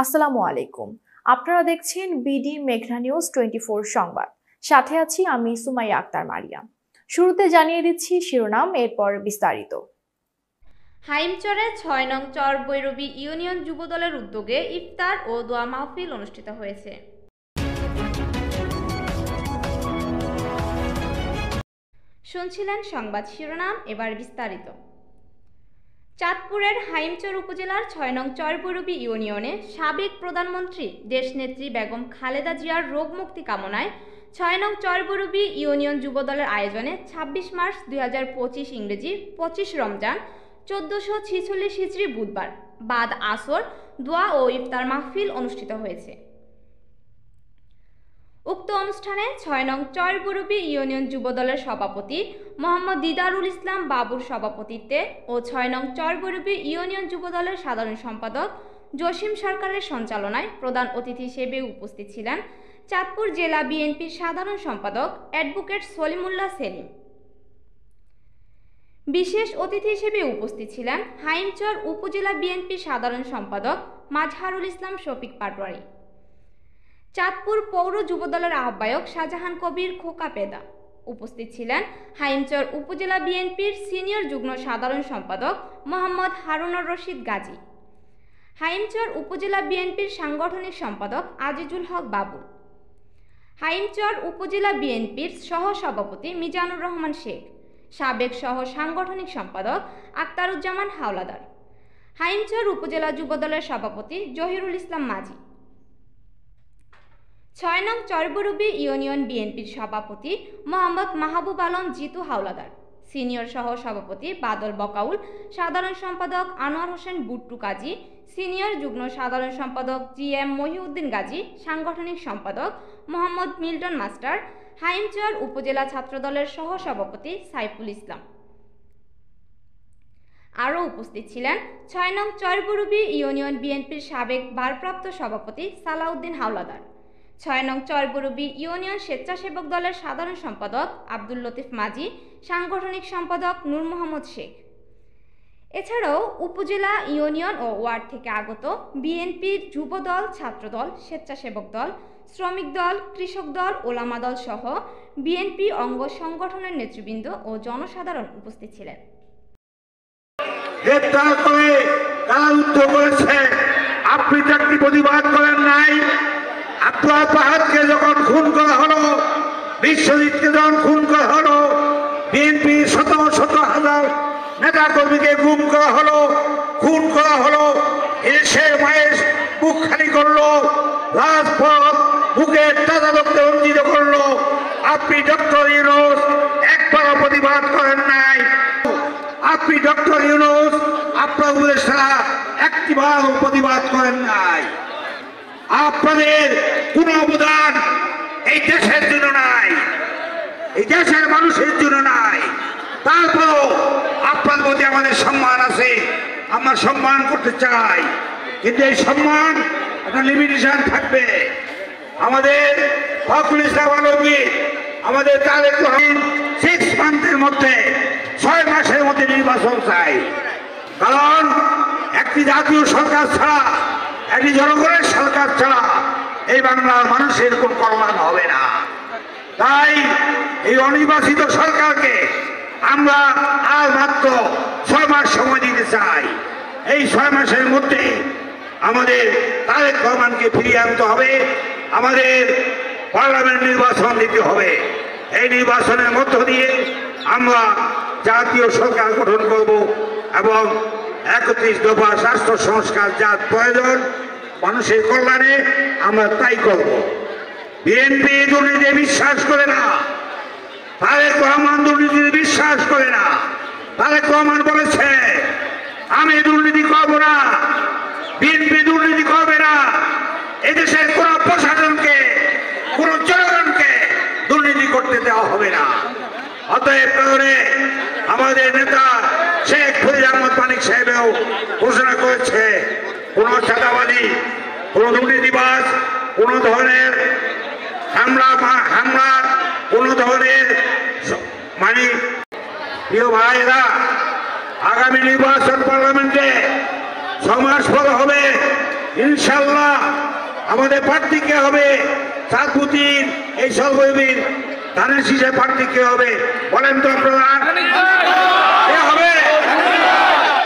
আসসালামু আলাইকুম। আপনারা দেখছেন বিডি মেঘনা নিউজ 24 সংবাদ। সাথে আছি আমি সুমাইয়া আক্তার মারিয়া। শুরুতে জানিয়ে দিচ্ছি শিরোনাম, এরপর বিস্তারিত। হাইমচরে ৬ নং চর বৈরবী ইউনিয়ন যুবদলের উদ্যোগে ইফতার ও দোয়া মাহফিল অনুষ্ঠিত হয়েছে। শুনছিলেন সংবাদ শিরোনাম, এবার বিস্তারিত। চাঁদপুরের হাইমচর উপজেলার ৬ নং চর বৈরবী ইউনিয়নে সাবেক প্রধানমন্ত্রী দেশনেত্রী বেগম খালেদা জিয়ার রোগ মুক্তি কামনায় ৬ নং চর বৈরবী ইউনিয়ন যুবদলের আয়োজনে ২৬ মার্চ ২০২৫ ইংরেজি ২৫ রমজান ১৪৪৬ হিজরি বুধবার বাদ আসর দোয়া ও ইফতার মাহফিল অনুষ্ঠিত হয়েছে। উক্ত অনুষ্ঠানে ৬ নং চর বৈরবী ইউনিয়ন যুবদলের সভাপতি মোহাম্মদ দিদারুল ইসলাম বাবুর সভাপতিত্বে ও ৬ নং চর বৈরবী ইউনিয়ন যুবদলের সাধারণ সম্পাদক জসিম সরকারের সঞ্চালনায় প্রধান অতিথি হিসেবে উপস্থিত ছিলেন চাঁদপুর জেলা বিএনপির সাধারণ সম্পাদক অ্যাডভোকেট সলিমুল্লাহ সেলিম। বিশেষ অতিথি হিসেবে উপস্থিত ছিলেন হাইমচর উপজেলা বিএনপির সাধারণ সম্পাদক মাজহারুল ইসলাম শফিক পাটোয়ারি, চাঁদপুর পৌর যুবদলের আহ্বায়ক শাহজাহান কবির খোকা পেদা। উপস্থিত ছিলেন হাইমচর উপজেলা বিএনপির সিনিয়র যুগ্ম সাধারণ সম্পাদক মোহাম্মদ হারুনুর রশিদ গাজী, হাইমচর উপজেলা বিএনপির সাংগঠনিক সম্পাদক আজিজুল হক বাবু, হাইমচর উপজেলা বিএনপির সহ সভাপতি মিজানুর রহমান শেখ, সাবেক সহ সাংগঠনিক সম্পাদক আক্তারুজ্জামান হাওলাদার, হাইমচর উপজেলা যুবদলের সভাপতি জহিরুল ইসলাম মাঝি, ৬ নং চর বৈরবী ইউনিয়ন বিএনপির সভাপতি মোহাম্মদ মাহবুব আলম জিতু হাওলাদার, সিনিয়র সহ সভাপতি বাদল বকাউল, সাধারণ সম্পাদক আনোয়ার হোসেন বুট্টু কাজী, সিনিয়র যুগ্ম সাধারণ সম্পাদক GM মহিউদ্দিন গাজী, সাংগঠনিক সম্পাদক মোহাম্মদ মিল্টন মাস্টার, হাইমচর উপজেলা ছাত্রদলের সহ সভাপতি সাইফুল ইসলাম। আরও উপস্থিত ছিলেন ৬ নং চর বৈরবী ইউনিয়ন বিএনপির সাবেক ভারপ্রাপ্ত সভাপতি সালাউদ্দিন হাওলাদার, ৬ নং চর বৈরবী ইউনিয়ন স্বেচ্ছাসেবক দলের সাধারণ সম্পাদক আব্দুল লতিফ মাঝি, সাংগঠনিক সম্পাদক নূর মোহাম্মদ শেখ। এছাড়াও উপজেলা, ইউনিয়ন ও ওয়ার্ড থেকে আগত বিএনপির যুবদল, ছাত্রদল, স্বেচ্ছাসেবক দল, শ্রমিক দল, কৃষক দল, ওলামা দল সহ বিএনপি অঙ্গ সংগঠনের নেতৃবৃন্দ ও জনসাধারণ উপস্থিত ছিলেন। আপনি চাকরি প্রতিবাদ করেন নাই। আব্দুল পাহাড়কে যখন খুন করা হলো, বিশ্বজিৎকে যখন খুন করা হলো, বিএনপি শত শত হাজার নেতা কর্মীকে গুম করা হলো, খুন করা হলো, এসে মায়ের বুক খালি করলো, রাজপথ বুকের তাজা রক্তে রঞ্জিত করলো। আপনি ডক্টর ইউনূস একবারও প্রতিবাদ করেন নাই। আপনি ডক্টর ইউনূস আপনার উপদেষ্টা একটিবারও প্রতিবাদ করেন নাই। আপনাদের কোন অবদান এই দেশের জন্য নাই, এই দেশের মানুষের জন্য নাই। তারপরও আপনাদের প্রতি আমাদের সম্মান আছে, আমরা সম্মান করতে চাই, কিন্তু এই সম্মান একটা লিমিটেশন থাকবে। আমাদের ফখরুল ইসলাম আলমগীর, আমাদের তারেক রহমান 6 মান্থের মধ্যে 6 মাসের মধ্যে নির্বাচন চাই, কারণ একটি জাতীয় সরকার ছাড়া, একটি জনগণের সরকার ছাড়া এই বাংলার মানুষের কোন কল্যাণ হবে না। তাই এই অনির্বাচিত সরকারকে আমরা আর মাত্র 6 মাস সময় দিতে চাই। এই 6 মাসের মধ্যে আমাদের তারেক রহমানকে ফিরিয়ে আনতে হবে, আমাদের পার্লামেন্ট নির্বাচন দিতে হবে। এই নির্বাচনের মধ্য দিয়ে আমরা জাতীয় সরকার গঠন করব এবং 31 দফা রাষ্ট্র সংস্কার যা প্রয়োজন মানুষের কল্যাণে আমরা তাই করব। বিএনপি দুর্নীতিতে বিশ্বাস করে না, তারেক রহমান দুর্নীতিতে বিশ্বাস করে না। তারেক রহমান বলেছে আমি দুর্নীতি করব না, বিএনপি দুর্নীতি করবে না, এদেশের কোন প্রশাসনকে, কোন জনগণকে দুর্নীতি করতে দেওয়া হবে না। অতএব আমাদের নেতা শেখ ফরিদ আহমদ মানিক সাহেবও ঘোষণা করেছে কোন চাঁদাবাদী, কোন দুর্নীতিবাজ, কোন ধরনের হামলা, কোন ধরনের মানে প্রিয় ভাইরা, আগামী নির্বাচন পার্লামেন্টে 6 মাস পর হবে। ইনশাআল্লাহ আমাদের প্রার্থী কে হবে? সাতপুতির এই সর্ববীর ধানের শীষে প্রার্থী কে হবে বলেন তো আপনারা? কে হবে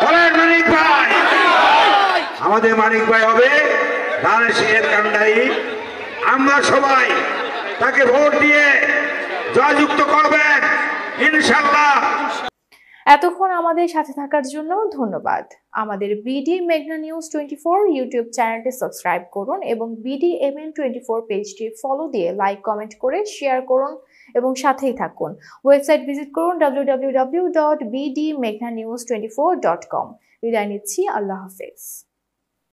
বলেন? মানিক ভাই। আমাদের মানিক ভাই হবে ধানের শীষের কান্ডারি। আমরা সবাই তাকে ভোট দিয়ে জয়যুক্ত করবেন ইনশাআল্লাহ। এতক্ষণ আমাদের সাথে থাকার জন্য ধন্যবাদ। আমাদের বিডি মেঘনা নিউজ 24 ইউটিউব চ্যানেলটি সাবস্ক্রাইব করুন এবং BDMN24 পেজটি ফলো দিয়ে লাইক কমেন্ট করে শেয়ার করুন এবং সাথেই থাকুন। ওয়েবসাইট ভিজিট করুন www.bdmeghnanews24.com। বিদায় নিচ্ছি, আল্লাহ হাফেজ।